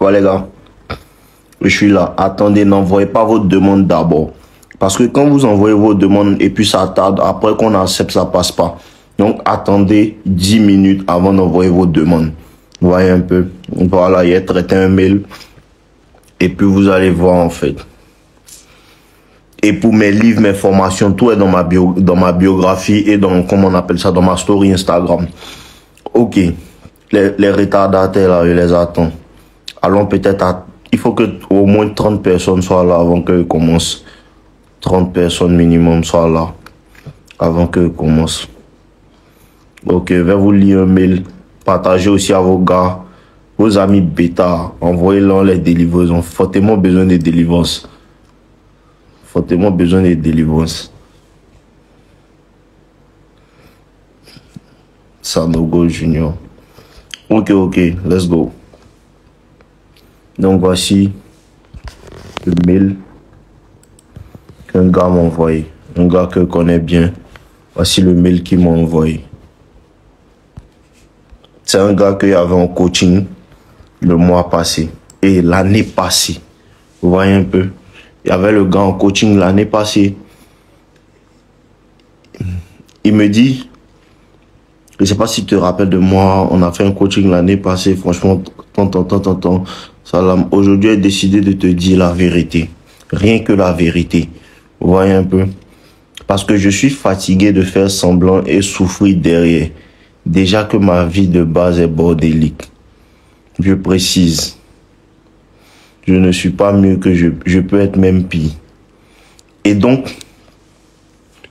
Ouais les gars, je suis là. Attendez, n'envoyez pas votre demande d'abord. Parce que quand vous envoyez vos demandes et puis ça tarde, après qu'on accepte, ça passe pas. Donc attendez 10 minutes avant d'envoyer vos demandes. Vous voyez un peu. Voilà, il y a traité un mail. Et puis vous allez voir en fait. Et pour mes livres, mes formations, tout est dans ma biographie et dans, comment on appelle ça, dans ma story Instagram. Ok. Les retardataires là, je les attends. Allons peut-être à... Il faut que au moins 30 personnes soient là avant que je commence. 30 personnes minimum soient là avant que je commence. Ok, je vais vous lire un mail. Partagez aussi à vos gars, vos amis bêta. Envoyez-leur les délivrances. Fortement besoin de délivrances. Fortement besoin de délivrances. Sanogo Junior. Ok, let's go. Donc voici le mail qu'un gars m'a envoyé. Un gars que je connais bien. Voici le mail qu'il m'a envoyé. C'est un gars qu'il y avait en coaching le mois passé et l'année passée. Vous voyez un peu? Il y avait le gars en coaching l'année passée. Il me dit, je ne sais pas si tu te rappelles de moi, on a fait un coaching l'année passée. Franchement, Salam. Aujourd'hui, j'ai décidé de te dire la vérité. Rien que la vérité. Vous voyez un peu? Parce que je suis fatigué de faire semblant et souffrir derrière. Déjà que ma vie de base est bordélique. Je précise. Je ne suis pas mieux que je peux être même pire. Et donc,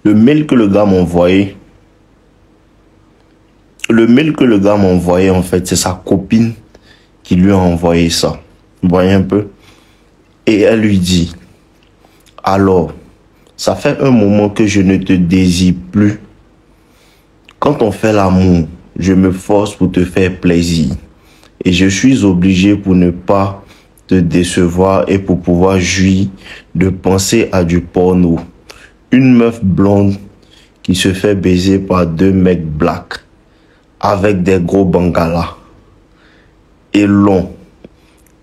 le mail que le gars m'a envoyé, en fait, c'est sa copine qui lui a envoyé ça. Vous voyez un peu? Et elle lui dit, alors, ça fait un moment que je ne te désire plus. Quand on fait l'amour, je me force pour te faire plaisir. Et je suis obligé pour ne pas te décevoir et pour pouvoir jouir de penser à du porno. Une meuf blonde qui se fait baiser par deux mecs blacks avec des gros bangalas et longs.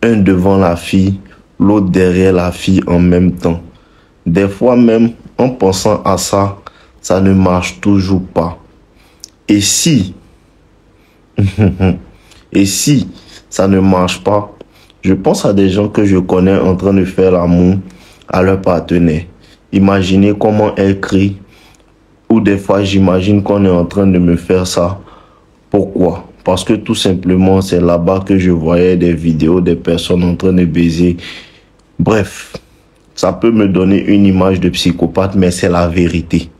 Un devant la fille, l'autre derrière la fille en même temps. Des fois même, en pensant à ça, ça ne marche toujours pas. Et si, ça ne marche pas, je pense à des gens que je connais en train de faire l'amour à leur partenaire. Imaginez comment elle crie. Ou des fois, j'imagine qu'on est en train de me faire ça. Pourquoi? Parce que tout simplement, c'est là-bas que je voyais des vidéos des personnes en train de baiser. Bref, ça peut me donner une image de psychopathe, mais c'est la vérité.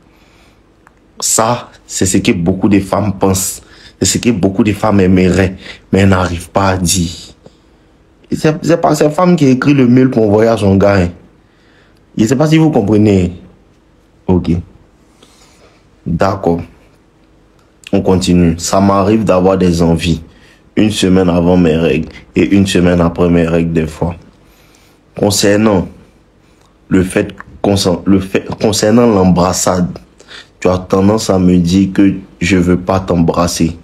Ça, c'est ce que beaucoup de femmes pensent. C'est ce que beaucoup de femmes aimeraient, mais n'arrivent pas à dire. C'est pas cette femme qui a écrit le mail pour envoyer à son gars. Hein. Je ne sais pas si vous comprenez. Ok. D'accord. On continue. Ça m'arrive d'avoir des envies. Une semaine avant mes règles et une semaine après mes règles des fois. Concernant concernant l'embrassade, tu as tendance à me dire que je veux pas t'embrasser.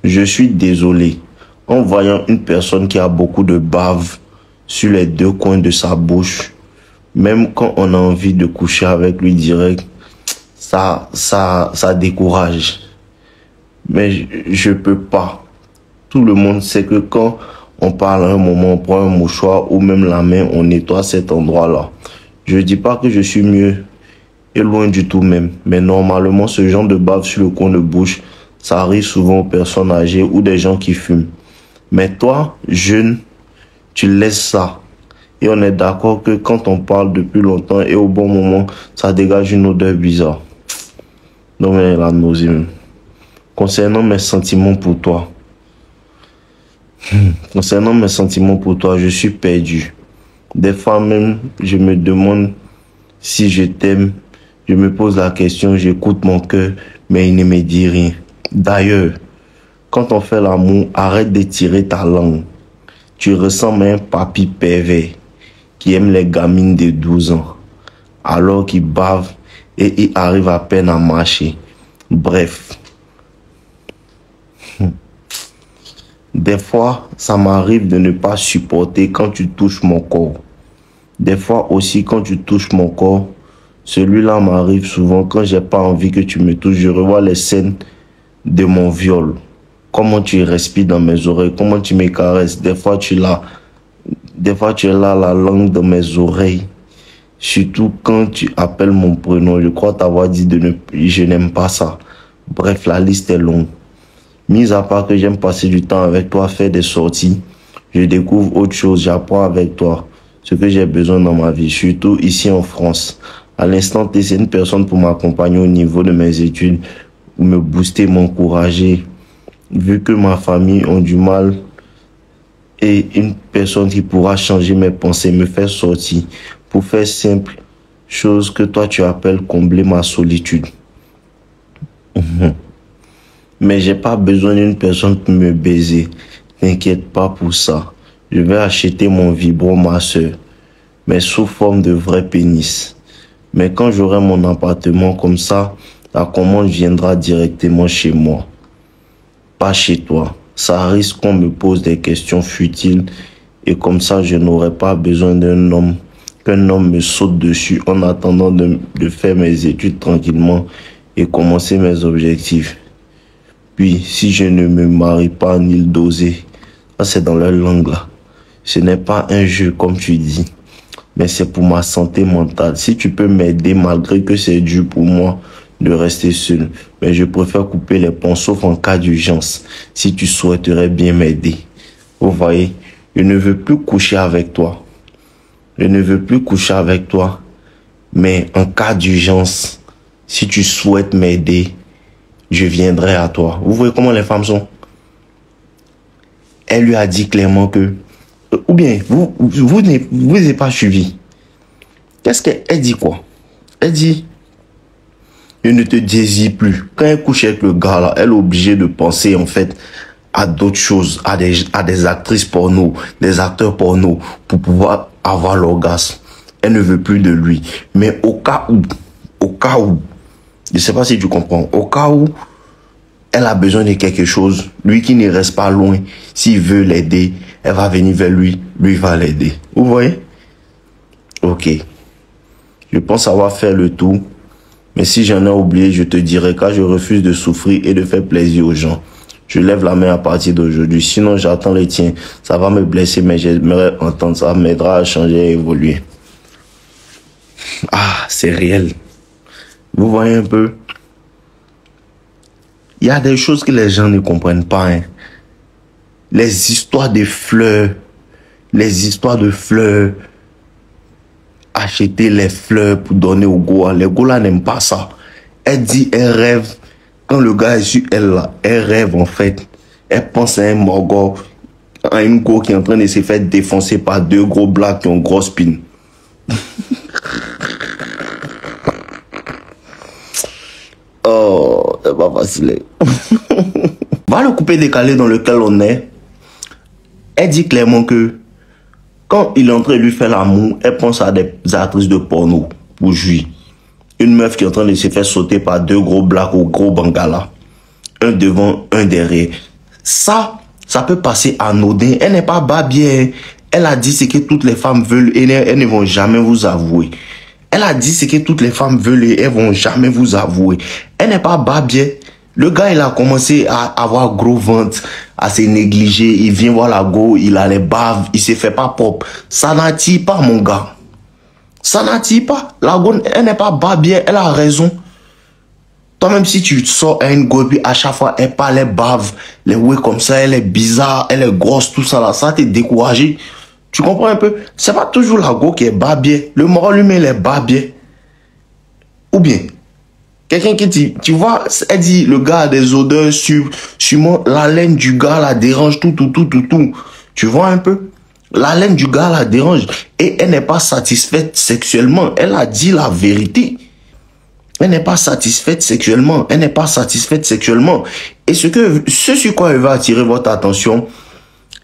Je suis désolé. En voyant une personne qui a beaucoup de bave sur les deux coins de sa bouche, même quand on a envie de coucher avec lui direct, ça décourage. Mais je peux pas. Tout le monde sait que quand on parle à un moment, on prend un mouchoir ou même la main, on nettoie cet endroit-là. Je dis pas que je suis mieux et loin du tout même. Mais normalement, ce genre de bave sur le coin de bouche, ça arrive souvent aux personnes âgées ou des gens qui fument. Mais toi, jeune, tu laisses ça. Et on est d'accord que quand on parle depuis longtemps et au bon moment, ça dégage une odeur bizarre. Donc, la nausée même. Concernant mes sentiments pour toi, je suis perdu. Des fois même, je me demande si je t'aime. Je me pose la question, j'écoute mon cœur, mais il ne me dit rien. D'ailleurs, quand on fait l'amour, arrête d'étirer ta langue. Tu ressembles à un papy pervers qui aime les gamines de 12 ans, alors qu'il bave et il arrive à peine à marcher. Bref. Des fois, ça m'arrive de ne pas supporter quand tu touches mon corps. Des fois aussi, quand tu touches mon corps, celui-là m'arrive souvent quand j'ai pas envie que tu me touches. Je revois les scènes de mon viol. Comment tu respires dans mes oreilles, comment tu me caresses. Des fois, tu es là, la langue dans mes oreilles. Surtout quand tu appelles mon prénom. Je crois t'avoir dit je n'aime pas ça. Bref, la liste est longue. Mis à part que j'aime passer du temps avec toi, faire des sorties, je découvre autre chose, j'apprends avec toi ce que j'ai besoin dans ma vie, surtout ici en France. À l'instant T, c'est une personne pour m'accompagner au niveau de mes études, me booster, m'encourager. Vu que ma famille ont du mal, et une personne qui pourra changer mes pensées, me faire sortir, pour faire simple chose que toi tu appelles combler ma solitude. Mais j'ai pas besoin d'une personne pour me baiser. T'inquiète pas pour ça. Je vais acheter mon vibro, ma soeur, mais sous forme de vrai pénis. Mais quand j'aurai mon appartement comme ça, la commande viendra directement chez moi. Pas chez toi. Ça risque qu'on me pose des questions futiles et comme ça je n'aurai pas besoin d'un homme, qu'un homme me saute dessus en attendant de faire mes études tranquillement et commencer mes objectifs. Puis, si je ne me marie pas en île d'Osée, ça c'est dans leur langue là. Ce n'est pas un jeu comme tu dis, mais c'est pour ma santé mentale. Si tu peux m'aider malgré que c'est dur pour moi de rester seul, mais je préfère couper les ponts sauf en cas d'urgence. Si tu souhaiterais bien m'aider. Vous voyez, je ne veux plus coucher avec toi. Je ne veux plus coucher avec toi, mais en cas d'urgence, si tu souhaites m'aider, je viendrai à toi. Vous voyez comment les femmes sont? Elle lui a dit clairement que... Ou bien, vous n'avez pas suivi. Qu'est-ce qu'elle dit quoi? Elle dit, je ne te désire plus. Quand elle couche avec le gars là, elle est obligée de penser en fait à d'autres choses, à des actrices porno, des acteurs porno, pour pouvoir avoir l'orgasme. Elle ne veut plus de lui. Mais au cas où, je ne sais pas si tu comprends, au cas où elle a besoin de quelque chose, lui qui ne reste pas loin, s'il veut l'aider, elle va venir vers lui, lui va l'aider. Vous voyez? Ok. Je pense avoir fait le tout, mais si j'en ai oublié, je te dirai car je refuse de souffrir et de faire plaisir aux gens. Je lève la main à partir d'aujourd'hui, sinon j'attends les tiens. Ça va me blesser, mais j'aimerais entendre ça, m'aidera à changer et évoluer. Ah, c'est réel. Vous voyez un peu? Il y a des choses que les gens ne comprennent pas. Hein. Les histoires de fleurs. Acheter les fleurs pour donner au gars. Les gars là n'aiment pas ça. Elle dit, elle rêve. Quand le gars est sur elle là, elle rêve en fait. Elle pense à un morgo, à une go qui est en train de se faire défoncer par deux gros blacks qui ont grosse spin. Oh, c'est pas facile. Va le couper décalé dans lequel on est. Elle dit clairement que quand il est en train de lui faire l'amour, elle pense à des actrices de porno pour jouir. Une meuf qui est en train de se faire sauter par deux gros blacks ou gros bangala. Un devant, un derrière. Ça peut passer anodin. Elle n'est pas babière. Elle a dit ce que toutes les femmes veulent et elles ne vont jamais vous avouer. Elle a dit ce que toutes les femmes veulent et elles vont jamais vous avouer. Elle n'est pas babière. Le gars, il a commencé à avoir gros ventre, à se négliger. Il vient voir la go, il a les baves, il se fait pas propre. Ça n'attire pas, mon gars. Ça n'attire pas. La go, elle n'est pas babière, elle a raison. Toi-même, si tu sors à une go, puis à chaque fois, elle parle, elle bave, les ouais comme ça, elle est bizarre, elle est grosse, tout ça là, ça t'est découragé. Tu comprends un peu? C'est pas toujours la go qui est babière. Le moral lui-même, il est babière. Ou bien, quelqu'un qui dit, tu vois, elle dit, le gars a des odeurs sûrement la laine du gars la dérange, tout. Tu vois un peu? La laine du gars la dérange. Et elle n'est pas satisfaite sexuellement. Elle a dit la vérité. Elle n'est pas satisfaite sexuellement. Elle n'est pas satisfaite sexuellement. Et ce sur quoi elle va attirer votre attention,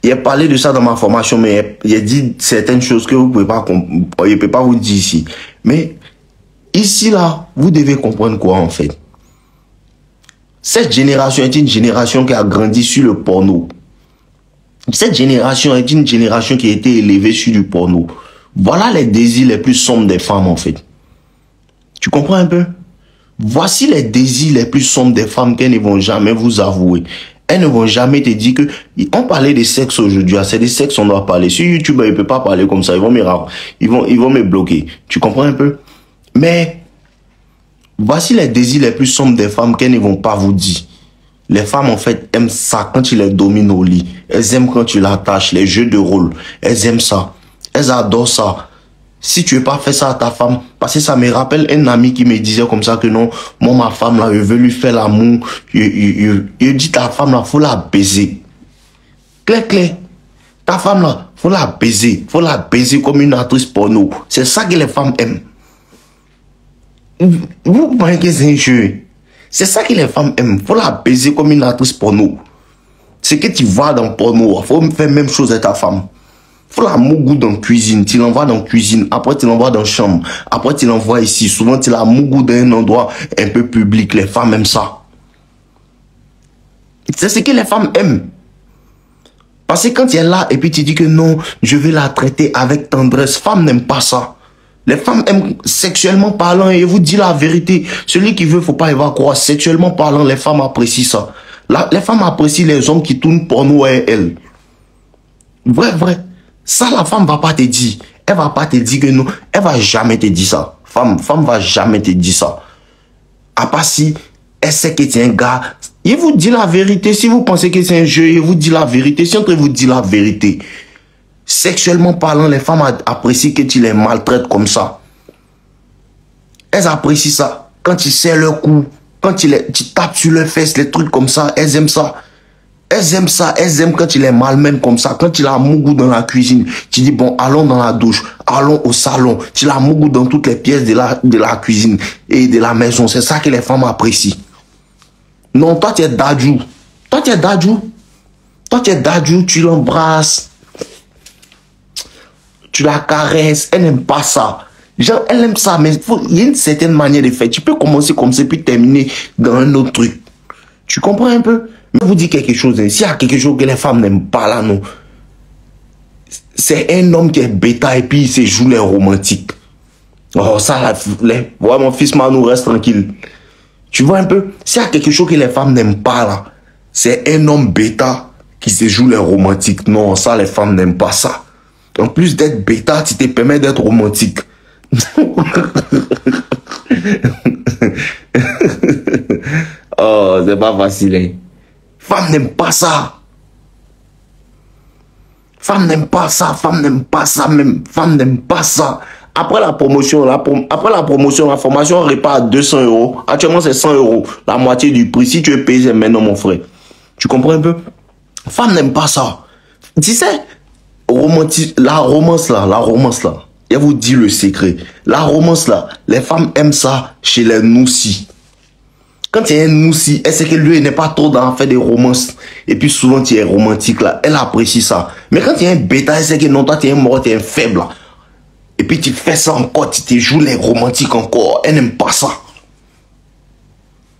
il a parlé de ça dans ma formation, mais il a dit certaines choses que vous pouvez pas comprendre. Il ne peut pas vous dire ici. Mais ici, là, vous devez comprendre quoi, en fait. Cette génération est une génération qui a grandi sur le porno. Cette génération est une génération qui a été élevée sur du porno. Voilà les désirs les plus sombres des femmes, en fait. Tu comprends un peu? Voici les désirs les plus sombres des femmes qu'elles ne vont jamais vous avouer. Elles ne vont jamais te dire que... On parlait de sexe aujourd'hui. C'est des sexes on doit parler. Sur YouTube, ils ne peuvent pas parler comme ça. Ils vont me bloquer. Tu comprends un peu? Mais... voici les désirs les plus sombres des femmes qu'elles ne vont pas vous dire. Les femmes, en fait, aiment ça quand tu les domines au lit. Elles aiment quand tu l'attaches, les jeux de rôle. Elles aiment ça. Elles adorent ça. Si tu veux pas faire ça à ta femme, parce que ça me rappelle un ami qui me disait comme ça que non, moi, ma femme, là, je veux lui faire l'amour. Je dis, ta femme, là, faut la baiser. Clair, clair. Ta femme, là, faut la baiser. Faut la baiser comme une actrice porno. C'est ça que les femmes aiment. Vous pensez que c'est un jeu? C'est ça que les femmes aiment. Faut la baiser comme une actrice porno. C'est que tu vas dans porno. Faut faire la même chose avec ta femme. Faut la mougou dans la cuisine. Tu l'envoies dans la cuisine. Après, tu l'envoies dans la chambre. Après, tu l'envoies ici. Souvent, tu la mougou dans un endroit un peu public. Les femmes aiment ça. C'est ce que les femmes aiment. Parce que quand tu es là et puis tu dis que non, je vais la traiter avec tendresse. Femmes n'aiment pas ça. Les femmes aiment sexuellement parlant, et je vous dis la vérité. Celui qui veut, faut pas y voir croire. Sexuellement parlant, les femmes apprécient ça. Les femmes apprécient les hommes qui tournent porno à elles. Vrai, vrai. Ça, la femme va pas te dire. Elle va pas te dire que non. Elle va jamais te dire ça. Femme va jamais te dire ça. À part si elle sait que tu es un gars. Il vous dit la vérité. Si vous pensez que c'est un jeu, il vous dit la vérité. Si on vous dit la vérité. Sexuellement parlant, les femmes apprécient que tu les maltraites comme ça. Elles apprécient ça. Quand tu serres leur cou, quand tu tapes sur leurs fesses, les trucs comme ça, elles aiment ça. Elles aiment ça. Elles aiment quand tu les malmènes comme ça. Quand tu la mougou dans la cuisine, tu dis bon, allons dans la douche, allons au salon. Tu la mougou dans toutes les pièces de la cuisine et de la maison. C'est ça que les femmes apprécient. Non, toi tu es dadjou. Toi tu es dadjou. Toi tu es dadjou, tu l'embrasses. Tu la caresses, elle n'aime pas ça. Genre, elle aime ça, mais il y a une certaine manière de faire. Tu peux commencer comme ça, puis terminer dans un autre truc. Tu comprends un peu? Mais je vous dis quelque chose, hein. S'il y a quelque chose que les femmes n'aiment pas là, non. C'est un homme qui est bêta et puis il se joue les romantiques. Oh, ça, là, ouais, mon fils Manou, reste tranquille. Tu vois un peu? S'il y a quelque chose que les femmes n'aiment pas là, c'est un homme bêta qui se joue les romantiques. Non, ça, les femmes n'aiment pas ça. En plus d'être bêta, tu te permets d'être romantique. Oh, c'est pas facile, hein. Femme n'aime pas ça. Femme n'aime pas ça. Femme n'aime pas ça même. Femme n'aime pas ça. Après la promotion, la formation repart à 200 €. Actuellement, c'est 100 €. La moitié du prix. Si tu veux payer maintenant, mon frère. Tu comprends un peu? Femme n'aime pas ça. Tu sais, la romance là, je vous dis le secret. La romance là, les femmes aiment ça chez les noussis. Quand tu es un noussi, elle sait que lui n'est pas trop dans faire des romances. Et puis souvent tu es romantique là, elle apprécie ça. Mais quand tu es un bêta, elle sait que non, toi tu es un mort, tu es un faible là. Et puis tu fais ça encore, tu te joues les romantiques encore. Elle n'aime pas ça.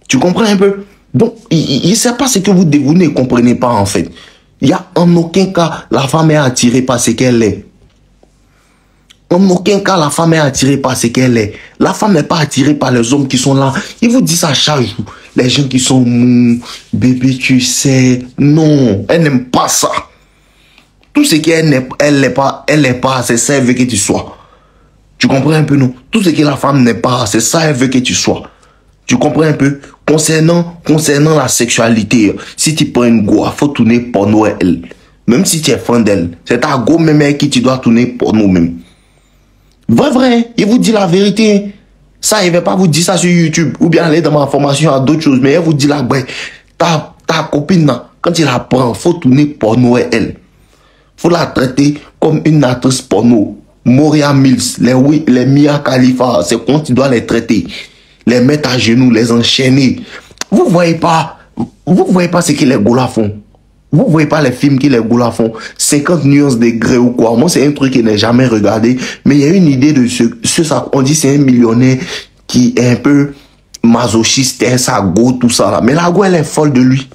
Tu comprends un peu? Donc, il ne sait pas ce que vous ne comprenez pas en fait. Il n'y a en aucun cas la femme est attirée par ce qu'elle est. En aucun cas la femme est attirée par ce qu'elle est. La femme n'est pas attirée par les hommes qui sont là. Il vous dit ça chaque jour. Les gens qui sont mous, bébé tu sais. Non, elle n'aime pas ça. Tout ce qu'elle n'est pas, c'est ça elle veut que tu sois. Tu comprends un peu non? Tout ce que la femme n'est pas, c'est ça elle veut que tu sois. Tu comprends un peu? Concernant la sexualité, si tu prends une go, il faut tourner porno à elle. Même si tu es fan d'elle. C'est ta go même qui tu dois tourner porno même. Vrai, il vous dit la vérité. Ça, il ne va pas vous dire ça sur YouTube. Ou bien aller dans ma formation à d'autres choses. Mais il vous dit là, ben, ta copine, quand tu la prends, il faut tourner porno à elle. Il faut la traiter comme une actrice porno. Moria Mills, les Mia Khalifa, c'est quand tu dois les traiter. Les mettre à genoux, les enchaîner. Vous voyez pas ce que les gars font. Vous voyez pas les films que les gars font. 50 nuances de gré ou quoi. Moi, c'est un truc que je n'ai jamais regardé. Mais il y a une idée de ça. On dit c'est un millionnaire qui est un peu masochiste, sa go, tout ça là. Mais la go, elle est folle de lui.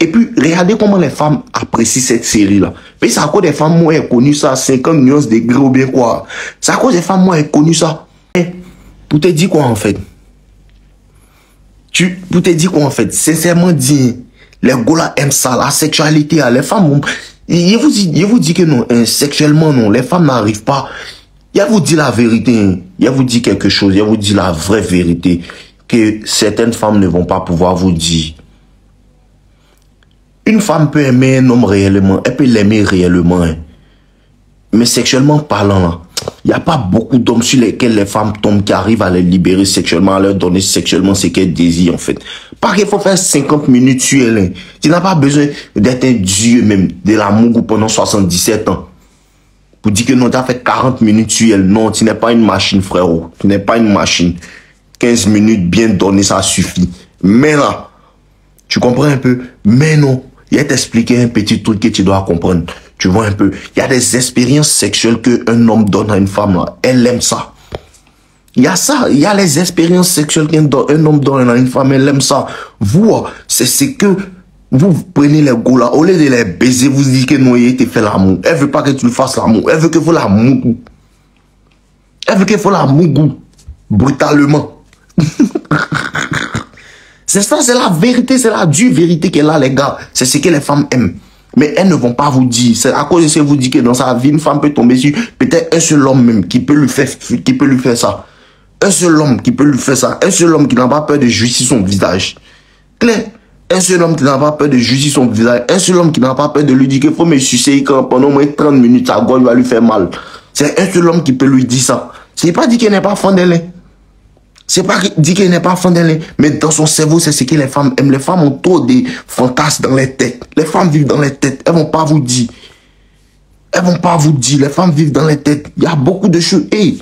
Et puis, regardez comment les femmes apprécient cette série-là. Mais c'est à cause des femmes, moi, j'ai connu ça, 50 nuances degrés ou bien quoi. C'est à cause des femmes, moi, j'ai connu ça. Et pour te dire quoi, en fait? Pour te dire quoi, en fait? Sincèrement dit, les gars aiment ça, la sexualité, les femmes, je vous dis que non, sexuellement, non, les femmes n'arrivent pas. Je vous dis la vérité, je vous dis quelque chose, je vous dis la vraie vérité, que certaines femmes ne vont pas pouvoir vous dire. Une femme peut aimer un homme réellement, elle peut l'aimer réellement, hein. Mais sexuellement parlant, il n'y a pas beaucoup d'hommes sur lesquels les femmes tombent qui arrivent à les libérer sexuellement, à leur donner sexuellement ce qu'elles désirent en fait. Pas qu'il faut faire 50 minutes sur elle. Hein. Tu n'as pas besoin d'être un dieu même, de la mougou pendant 77 ans. Pour dire que non, tu as fait 40 minutes sur elle. Non, tu n'es pas une machine, frérot. Tu n'es pas une machine. 15 minutes bien données, ça suffit. Mais là, tu comprends un peu? Mais non, il va t'expliquer un petit truc que tu dois comprendre. Tu vois un peu, il y a des expériences sexuelles qu'un homme donne à une femme, là. Elle aime ça. Il y a ça, il y a les expériences sexuelles qu'un homme donne à une femme, elle aime ça. Vous, c'est que vous prenez les gars là, au lieu de les baiser, vous dites que non, il te fait l'amour. Elle veut pas que tu lui fasses l'amour, elle veut que vous la mougou. Elle veut que vous la mougou, brutalement. C'est ça, c'est la vérité, c'est la dure vérité qu'elle a, les gars. C'est ce que les femmes aiment. Mais elles ne vont pas vous dire. C'est à cause de ce que vous dites que dans sa vie, une femme peut tomber sur peut-être un seul homme même qui peut lui faire ça. Un seul homme qui peut lui faire ça. Un seul homme qui n'a pas peur de juger son visage. Claire. Un seul homme qui n'a pas peur de juger son visage. Un seul homme qui n'a pas peur de lui dire qu'il faut me sucer quand pendant au moins 30 minutes, sa gorge va lui faire mal. C'est un seul homme qui peut lui dire ça. C'est pas dit qu'elle n'est pas fan d'elle. C'est pas dit qu'elle n'est pas fan d'elle, mais dans son cerveau, c'est ce que les femmes aiment. Les femmes ont trop de fantasmes dans les têtes. Les femmes vivent dans les têtes. Elles vont pas vous dire. Elles vont pas vous dire. Les femmes vivent dans les têtes. Il y a beaucoup de choses. Hey,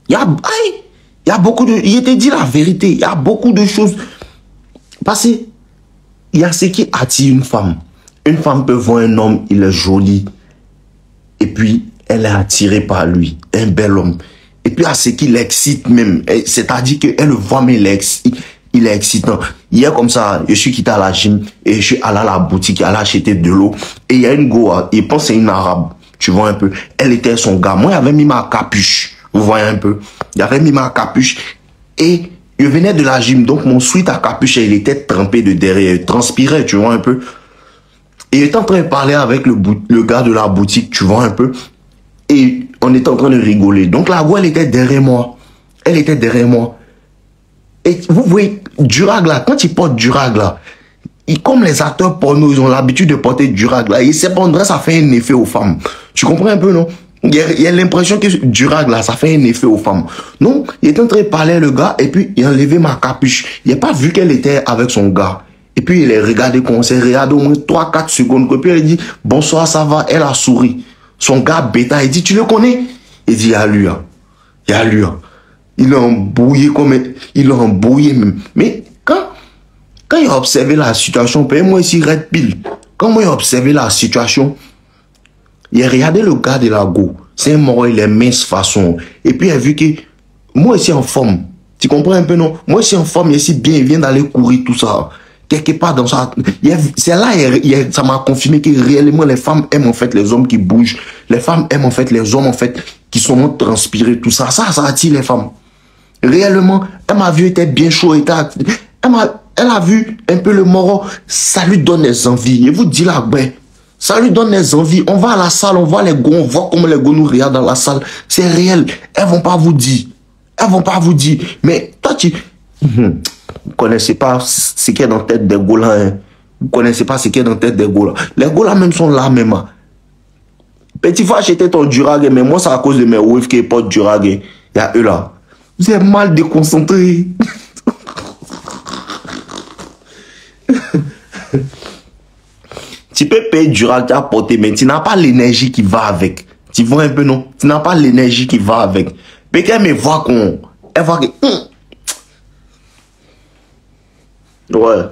il y a beaucoup de... Il te dit la vérité. Il y a beaucoup de choses. Parce que il y a ce qui attire une femme. Une femme peut voir un homme, il est joli. Et puis, elle est attirée par lui. Un bel homme. Et puis à ce qui l'excite même, c'est-à-dire qu'elle le voit mais il est excitant. Hier comme ça, je suis quitté à la gym et je suis allé à la boutique, allé acheter de l'eau. Et il y a une go, il pense que c'est une arabe, tu vois un peu. Elle était son gars, moi j'avais mis ma capuche, vous voyez un peu. J'avais mis ma capuche et je venais de la gym, donc mon sweat à capuche, il était trempé de derrière, il transpirait, tu vois un peu. Et il était en train de parler avec le gars de la boutique, tu vois un peu. Et on était en train de rigoler. Donc la voix, elle était derrière moi. Elle était derrière moi. Et vous voyez, Durag là, quand ils portent Durag là, comme les acteurs porno, ils ont l'habitude de porter Durag là, et cependant, ça fait un effet aux femmes. Tu comprends un peu, non? Il y a l'impression que Durag là, ça fait un effet aux femmes. Non, il était en train de parler le gars, et puis il a enlevé ma capuche. Il n'a pas vu qu'elle était avec son gars. Et puis il a regardé qu'on s'est regardé au moins 3-4 secondes. Et puis elle a dit, bonsoir, ça va? Elle a souri. Son gars bêta, il dit, tu le connais? Il dit, il y a lui, hein. Il y a lui, hein. Il a embrouillé comme... Il a embrouillé même. Mais quand il a observé la situation, moi ici, Red Pill, quand moi il a observé la situation, il a regardé le gars de la go. C'est un mort, il est mince façon. Et puis il a vu que moi ici en forme. Tu comprends un peu, non? Moi ici en forme, ici bien, il vient d'aller courir, tout ça. Quelque part dans ça, c'est là, ça m'a confirmé que réellement les femmes aiment en fait les hommes qui bougent. Les femmes aiment en fait les hommes en fait qui sont transpirés, tout ça. Ça attire les femmes. Réellement, elle m'a vu, elle était bien chaud, elle a vu un peu le moro, ça lui donne des envies. Et vous dites là, ben, ça lui donne des envies. On va à la salle, on voit les gars, on voit comment les gars nous regardent dans la salle. C'est réel. Elles vont pas vous dire. Elles vont pas vous dire. Mais toi, vous connaissez pas ce qui est dans la tête des Gola. Hein. Vous connaissez pas ce qui est dans la tête des Gola. Les Gola même sont là même. Hein. Petit faut acheter ton Durag, mais moi c'est à cause de mes waves qui portent Durag. Il y a eux là. Vous êtes mal déconcentrés. Tu peux payer Durag à porter, mais tu n'as pas l'énergie qui va avec. Tu vois un peu non? Tu n'as pas l'énergie qui va avec. Peut-être me voit qu'on... Elle voit que... Ouais.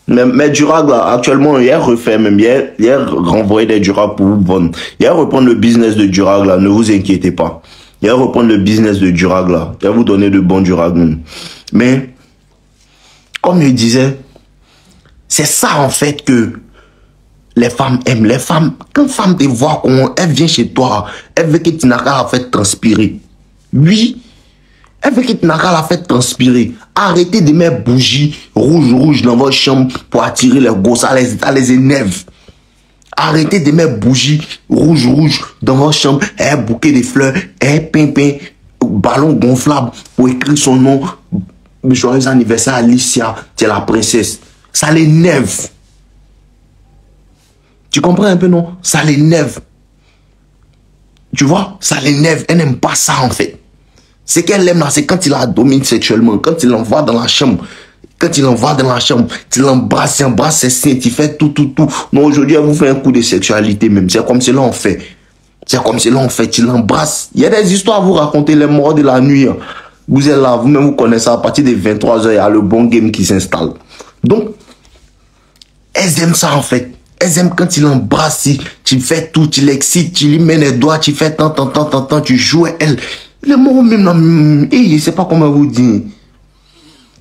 Mais Durag, là, actuellement, il a refait même. Il a renvoyé des Durag pour vous vendre. Il a reprendre le business de Durag, là. Ne vous inquiétez pas. Il a reprendre le business de Durag, là. Il va vous donner de bons Durag. Mais, comme je disais, C'est ça, en fait, que les femmes aiment. Les femmes, quand une femme te voit, elle vient chez toi, elle veut que tu n'as qu'à la faire transpirer. Oui, elle veut que tu n'as qu'à la faire transpirer. Arrêtez de mettre bougies rouges dans votre chambre pour attirer les gosses, ça les énerve. Arrêtez de mettre bougies rouges dans votre chambre, un bouquet de fleurs, un pimpin, ballon gonflable pour écrire son nom. Joyeux anniversaire Alicia, tu es la princesse. Ça l'énerve. Tu comprends un peu, non? Ça l'énerve. Tu vois? Ça l'énerve. Elle n'aime pas ça, en fait. Ce qu'elle aime là, c'est quand il la domine sexuellement, quand il l'envoie dans la chambre. Quand il l'envoie dans la chambre, tu l'embrasses, tu embrasses ses seins, tu fais tout. Non, aujourd'hui, elle vous fait un coup de sexualité même. C'est comme cela on fait. C'est comme cela on fait. Tu l'embrasses. Il y a des histoires à vous raconter, les morts de la nuit. Vous êtes là, vous-même vous connaissez, à partir de 23 h, il y a le bon game qui s'installe. Donc, elles aiment ça en fait. Elles aiment quand tu l'embrasses, tu fais tout, tu l'excites, tu lui mets les doigts, tu fais tant, tu joues à elle. Les mots même là, je sais pas comment vous dire.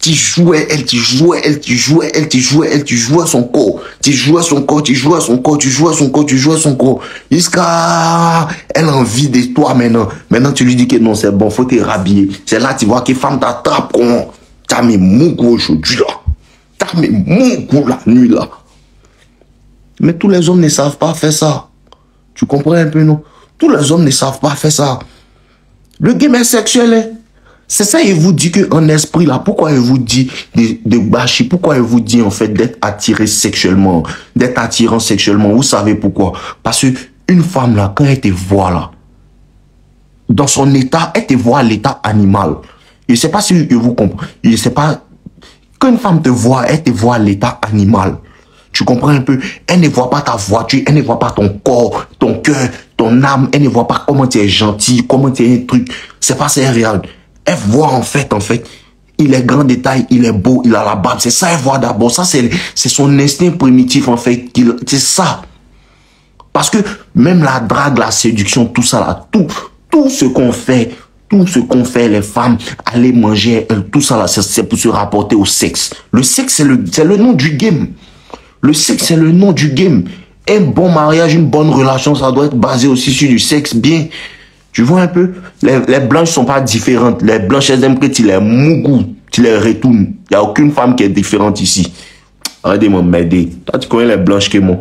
Tu joues à elle, tu joues à elle, tu joues à elle, tu joues à elle, tu joues à son corps. Tu joues à son corps, tu joues à son corps, tu joues à son corps, tu joues à son corps. Jusqu'à elle a envie de toi maintenant. Maintenant tu lui dis que non, c'est bon, faut te rhabiller. C'est là tu vois que femme t'attrape comment. T'as mis mon goût aujourd'hui là. T'as mis mon goût la nuit là. Mais tous les hommes ne savent pas faire ça. Tu comprends un peu, non? Tous les hommes ne savent pas faire ça. Le game est sexuel, hein? C'est ça, il vous dit qu'en esprit, là, pourquoi il vous dit de bâcher, pourquoi il vous dit, en fait, d'être attiré sexuellement, d'être attirant sexuellement? Vous savez pourquoi? Parce qu'une femme, là, quand elle te voit, là, dans son état, elle te voit à l'état animal. Je ne sais pas si vous comprenez. Je ne sais pas. Quand une femme te voit, elle te voit à l'état animal. Tu comprends un peu? Elle ne voit pas ta voiture, elle ne voit pas ton corps, ton cœur, ton âme. Elle ne voit pas comment tu es gentil, comment tu es un truc. C'est pas ça, elle regarde. Elle voit en fait, il est grand détail, il est beau, il a la barbe. C'est ça, elle voit d'abord. Ça, c'est son instinct primitif, en fait. C'est ça. Parce que même la drague, la séduction, tout ça, là, tout ce qu'on fait, les femmes, aller manger, tout ça, là, c'est pour se rapporter au sexe. Le sexe, c'est le nom du game. Le sexe, c'est le nom du game. Un bon mariage, une bonne relation, ça doit être basé aussi sur du sexe bien. Tu vois un peu? Les blanches sont pas différentes. Les blanches, elles aiment que tu les mougou, tu les retournes. Il n'y a aucune femme qui est différente ici. Arrêtez de m'aider. Toi, tu connais les blanches que moi.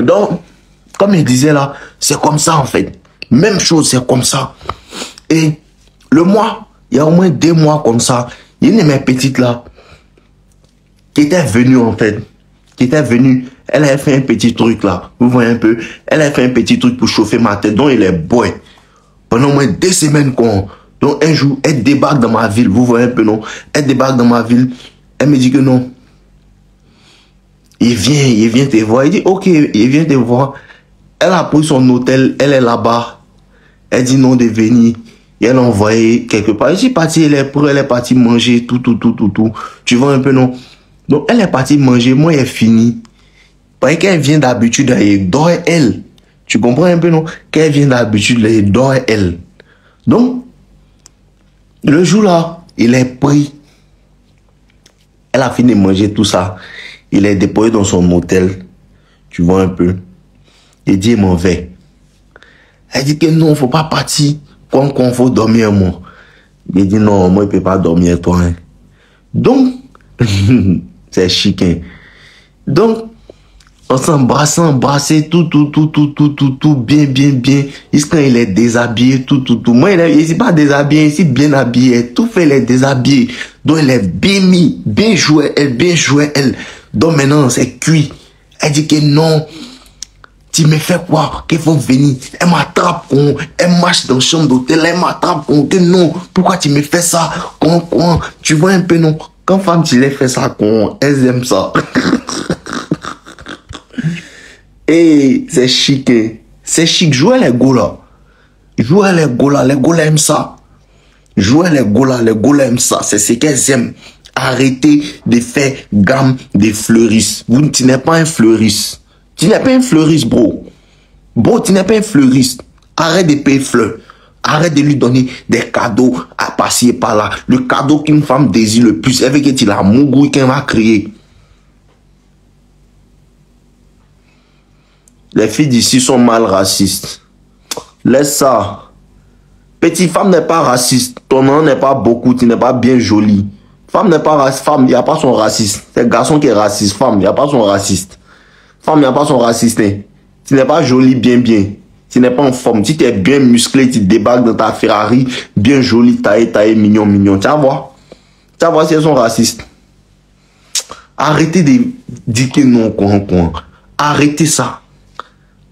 Donc, comme je disais là, c'est comme ça en fait. Même chose, c'est comme ça. Et le mois, il y a au moins 2 mois comme ça, il y a une de mes petites là, qui était venue en fait. Elle a fait un petit truc là. Vous voyez un peu? Elle a fait un petit truc pour chauffer ma tête. Donc il est boy. Pendant au moins 2 semaines donc un jour, elle débarque dans ma ville. Vous voyez un peu, non? Elle débarque dans ma ville. Elle me dit que non. Il vient te voir. Il dit ok, il vient te voir. Elle a pris son hôtel. Elle est là-bas. Elle dit non de venir. Et elle a envoyé quelque part. Je suis parti, elle est partie manger tout. Tu vois un peu, non? Donc elle est partie manger. Moi, elle est fini. Parce qu'elle vient d'habitude, elle dort elle. Tu comprends un peu, non? Qu'elle vient d'habitude, elle dort elle. Donc, le jour là, il est pris. Elle a fini de manger tout ça. Il est déposé dans son hôtel. Tu vois un peu. Il dit, m'en vais. Elle dit que non, faut pas partir. Quand faut dormir, moi. Il dit non, moi, je peux pas dormir, toi. Hein. Donc, c'est chic, hein. Donc, on s'embrasse, embrasser, tout, bien. Jusqu'à il est déshabillé, tout. Moi, il n'est pas déshabillé, ici, bien habillé. Tout fait, il est déshabillé. Donc, il est bien mis, bien joué, elle. Donc, maintenant, c'est cuit. Elle dit que non. Tu me fais quoi? Qu'il faut venir. Elle m'attrape, elle marche dans la chambre d'hôtel, elle m'attrape, que non. Pourquoi tu me fais ça? Tu vois un peu, non? Quand femme, tu les fais ça, elles aiment ça. Et c'est chic. C'est chic. Jouer les gars les gars aiment ça. Jouer les gars aiment ça. C'est ce qu'elles aiment. Arrêtez de faire gamme de fleuristes. Tu n'es pas un fleuriste. Tu n'es pas un fleuriste, bro. Bro, tu n'es pas un fleuriste. Arrête de payer fleurs. Arrête de lui donner des cadeaux à passer par là. Le cadeau qu'une femme désire le plus, c'est avec qu'il a mougou qu'elle va créer. Les filles d'ici sont mal racistes. Laisse ça. Petite femme n'est pas raciste. Ton nom n'est pas beaucoup, tu n'es pas bien jolie. Femme n'est pas raciste. Femme, il n'y a pas son raciste. C'est garçon qui est raciste. Femme, il n'y a pas son raciste. Femme, il n'y a pas son raciste. Hein. Tu n'es pas jolie, bien. Tu n'es pas en forme. Si tu es bien musclé, tu débarques dans ta Ferrari, bien jolie, taillée, mignon. Tu vas voir. Tu vas voir si elles sont racistes. Arrêtez de dire que non, coin. Arrêtez ça.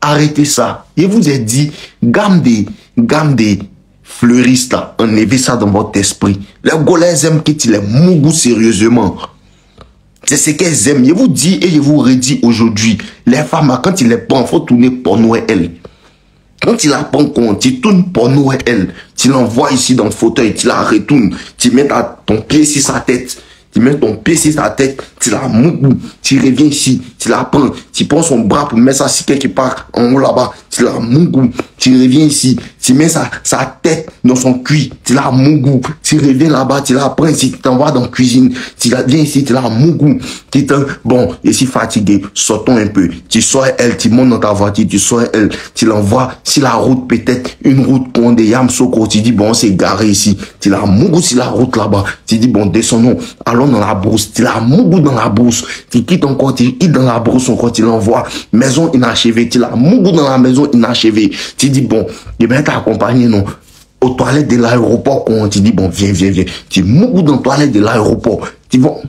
Arrêtez ça. Je vous ai dit, gamme des fleuristes là, enlevez ça dans votre esprit. Les Golais aiment que tu les mougou sérieusement. C'est ce qu'elles aiment. Je vous dis et je vous redis aujourd'hui, les femmes, quand tu les prends, il faut tourner porno et elles. Quand tu la prends compte, tu tournes porno et elle. Tu l'envoies ici dans le fauteuil, tu la retournes, tu mets ton pied sur sa tête. Tu mets ton pied sur sa tête, tu la mougou, tu reviens ici, tu la prends, tu prends son bras pour mettre ça si quelque part en haut là-bas, tu la mougou, tu reviens ici, tu mets sa tête dans son cuir, tu la mougou, tu reviens là-bas, tu la prends ici, tu t'envoies dans la cuisine, tu la viens ici, tu la mougou, bon, je suis fatigué, sortons un peu, tu sors elle, tu montes dans ta voiture, tu sors elle, tu l'envoies, si la route peut-être, une route qu'on des Yamsoko, tu dis bon, c'est garé ici, tu la mougou sur la route là-bas, tu dis bon, descendons, allons dans la brousse, tu la mougou dans la brousse, tu quittes encore, tu quittes dans la brousse encore, tu l'envoies, maison inachevée, tu la mougou dans la maison inachevée, tu dis bon, je vais t'accompagner, non, aux toilettes de l'aéroport, quand tu dis bon, viens, tu mougou dans les toilettes de l'aéroport, tu vois,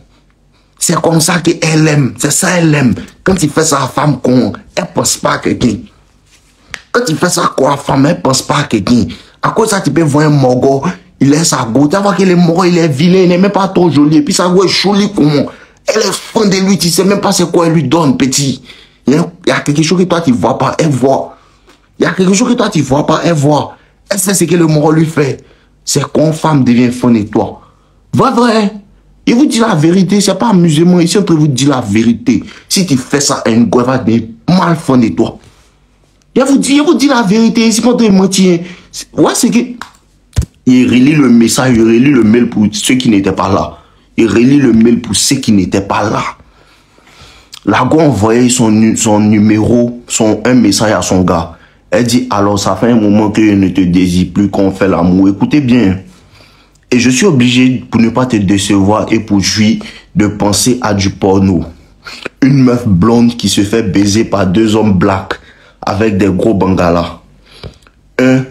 c'est comme ça qu'elle aime, c'est ça elle aime, quand tu fais ça à femme con, elle pense pas à quelqu'un, quand tu fais ça à femme, elle pense pas à quelqu'un, à cause de ça tu peux voir un morgo, il est sa go, tu vois qu'il est mort, il est vilain, il n'est même pas trop joli. Et puis sa go est jolie comment. Elle est fan de lui, tu sais même pas c'est quoi elle lui donne, petit. Il y a quelque chose que toi tu vois pas, elle voit. Il y a quelque chose que toi tu vois pas, elle voit. Elle sait ce que le mort lui fait. C'est quand femme devient fan de toi. Vrai. Il vous dit la vérité, c'est pas amusement. Ici, entre vous dire la vérité. Si tu fais ça à une go, elle va devenir mal fan de toi. Il vous dit la vérité, c'est pas de mentir. Ouais, c'est que. Il relit le message, il relit le mail pour ceux qui n'étaient pas là. Il relit le mail pour ceux qui n'étaient pas là. La go envoyait son numéro, un message à son gars. Elle dit, alors ça fait un moment que je ne te désire plus qu'on fait l'amour. Écoutez bien. Et je suis obligé, pour ne pas te décevoir et pour jouir, de penser à du porno. Une meuf blonde qui se fait baiser par deux hommes blacks avec des gros bangalas. Un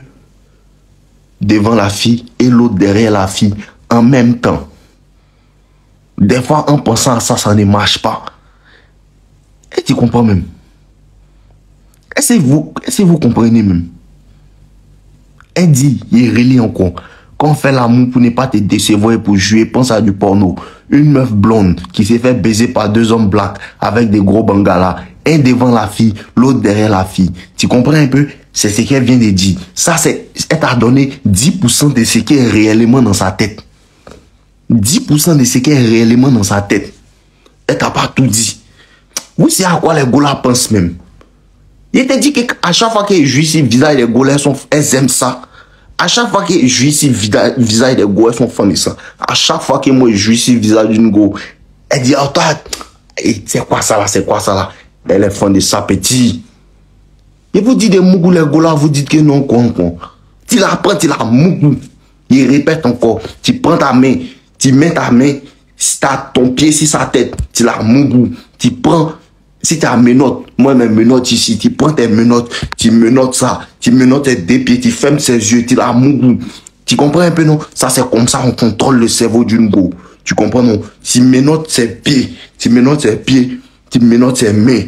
devant la fille et l'autre derrière la fille en même temps. Des fois, en pensant à ça, ça ne marche pas. Et tu comprends même. Est-ce que vous comprenez même? Elle dit, il relie encore. Quand on fait l'amour pour ne pas te décevoir et pour jouer, pense à du porno. Une meuf blonde qui s'est fait baiser par deux hommes blacks avec des gros bangalas. Un devant la fille, l'autre derrière la fille. Tu comprends un peu? C'est ce qu'elle vient de dire. Ça, elle t'a donné 10% de ce qui est réellement dans sa tête. 10% de ce qui est réellement dans sa tête. Elle t'a pas tout dit. Oui, c'est à quoi les Golas pensent même. Il t'a dit qu'à chaque fois qu'ils jouissent sur le visage des Golais, elles aiment ça. À chaque fois qu'ils jouissent sur le visage des Golais, elles sont fans de ça. À chaque fois que moi je jouisse sur le visage d'une Go, elle dit, oh, toi, c'est quoi ça là? Elle est fan de ça, petit. Et vous dites des mougou les Golas, vous dites que non, Tu la prends, tu la mougou. Il répète encore. Tu prends ta main, tu mets ta main, si tu as ton pied sur sa tête, tu la mougou. Tu prends, si tu as menottes, moi mes menottes ici, tu prends tes menottes, tu menottes ça, tu menottes tes deux pieds, tu fermes ses yeux, tu la mougou. Tu comprends un peu, non? Ça, c'est comme ça, on contrôle le cerveau d'une go. Tu comprends, non? Tu menottes ses pieds, tu menottes ses pieds, tu menottes ses mains,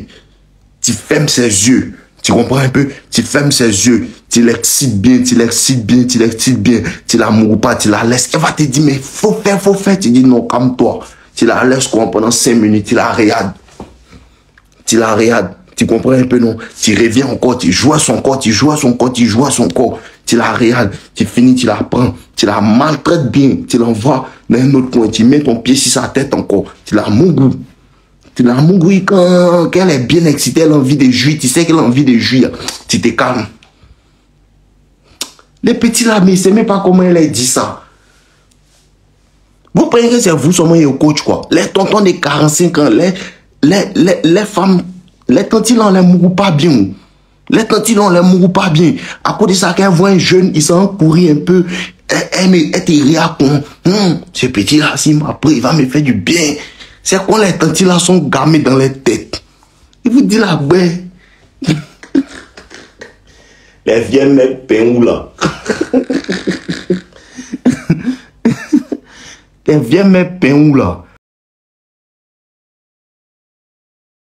tu fermes ses yeux. Tu comprends un peu? Tu fermes ses yeux, tu l'excites bien, tu la mourres pas, tu la laisses. Elle va te dire, mais faut faire. Tu dis non, calme-toi. Tu la laisses quoi pendant 5 minutes, tu la regardes. Tu comprends un peu, non? Tu reviens encore, tu joues à son corps. Tu la regardes, tu finis, tu la prends, tu la maltraites bien, tu l'envoies dans un autre coin, tu mets ton pied sur sa tête encore, tu la mougouilles. Tu la mougouilles quand elle est bien excitée, elle a envie de jouir, tu sais qu'elle a envie de jouir, tu te calmes. Les petits là, mais c'est même pas comment elle a dit ça. Vous prenez que c'est vous seulement le coach, quoi. Les tontons de 45 ans, les femmes, les tantilles là, on les mourent pas bien. Les tantilles là, on les mourent pas bien. À cause de ça, quand voit un jeune, il s'en courir un peu. Elle te réacte. Ce petit là, s'il m'a pris, il va me faire du bien. C'est quand les tantilles là sont gamés dans les têtes. Il vous dit là, ouais. Les vieux mecs peint là. Les vieux mecs peint là.